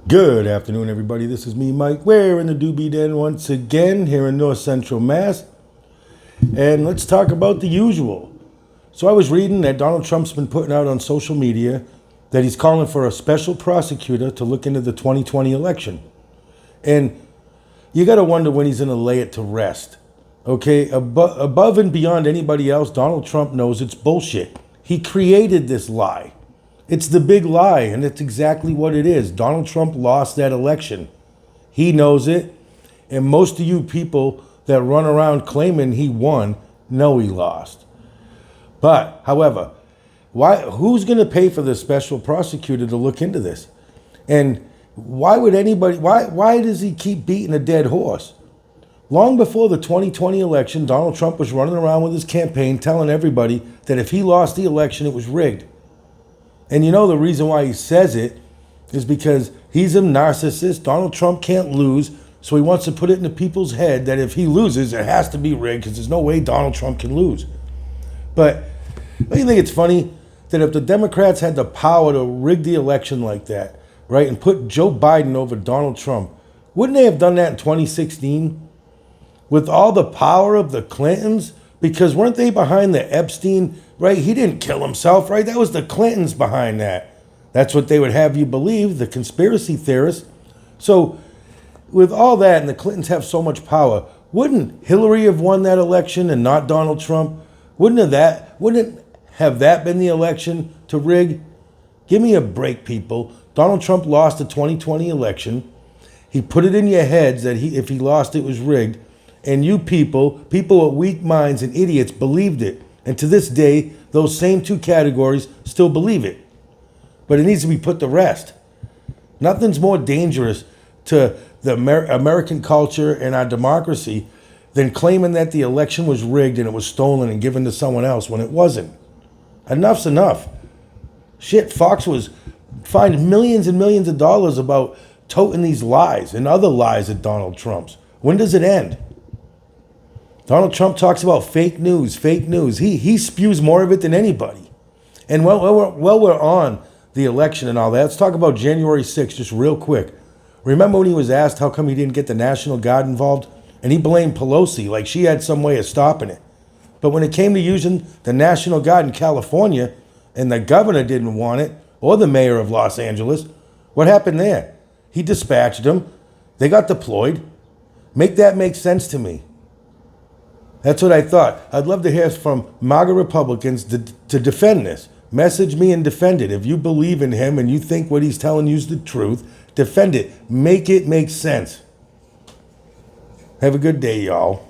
Good afternoon, everybody. This is me, Mike. We're in the Doobie Den once again here in North Central Mass. And let's talk about the usual. So I was reading that Donald Trump's been putting out on social media that he's calling for a special prosecutor to look into the 2020 election. And you got to wonder when he's going to lay it to rest. Okay, above and beyond anybody else, Donald Trump knows it's bullshit. He created this lie. It's the big lie, and it's exactly what it is. Donald Trump lost that election. He knows it, and most of you people that run around claiming he won know he lost. But, however, who's going to pay for the special prosecutor to look into this? And why does he keep beating a dead horse? Long before the 2020 election, Donald Trump was running around with his campaign telling everybody that if he lost the election, it was rigged. And you know the reason why he says it is because he's a narcissist. Donald Trump can't lose, so he wants to put it into people's head that if he loses, it has to be rigged because there's no way Donald Trump can lose. But don't you think it's funny that if the Democrats had the power to rig the election like that, right, and put Joe Biden over Donald Trump, wouldn't they have done that in 2016? With all the power of the Clintons? Because weren't they behind the Epstein, right? He didn't kill himself, right? That was the Clintons behind that. That's what they would have you believe, the conspiracy theorists. So with all that, and the Clintons have so much power, wouldn't Hillary have won that election and not Donald Trump? Wouldn't have that been the election to rig? Give me a break, people. Donald Trump lost the 2020 election. He put it in your heads that if he lost, it was rigged. And you people with weak minds and idiots believed it. And to this day, those same two categories still believe it. But it needs to be put to rest. Nothing's more dangerous to the American culture and our democracy than claiming that the election was rigged and it was stolen and given to someone else when it wasn't. Enough's enough. Shit, Fox was fined millions and millions of dollars about toting these lies and other lies at Donald Trump's. When does it end? Donald Trump talks about fake news. He spews more of it than anybody. And while we're on the election and all that, let's talk about January 6th just real quick. Remember when he was asked how come he didn't get the National Guard involved? And he blamed Pelosi like she had some way of stopping it. But when it came to using the National Guard in California, and the governor didn't want it, or the mayor of Los Angeles, what happened there? He dispatched them. They got deployed. Make that make sense to me. That's what I thought. I'd love to hear from MAGA Republicans to defend this. Message me and defend it. If you believe in him and you think what he's telling you is the truth, defend it. Make it make sense. Have a good day, y'all.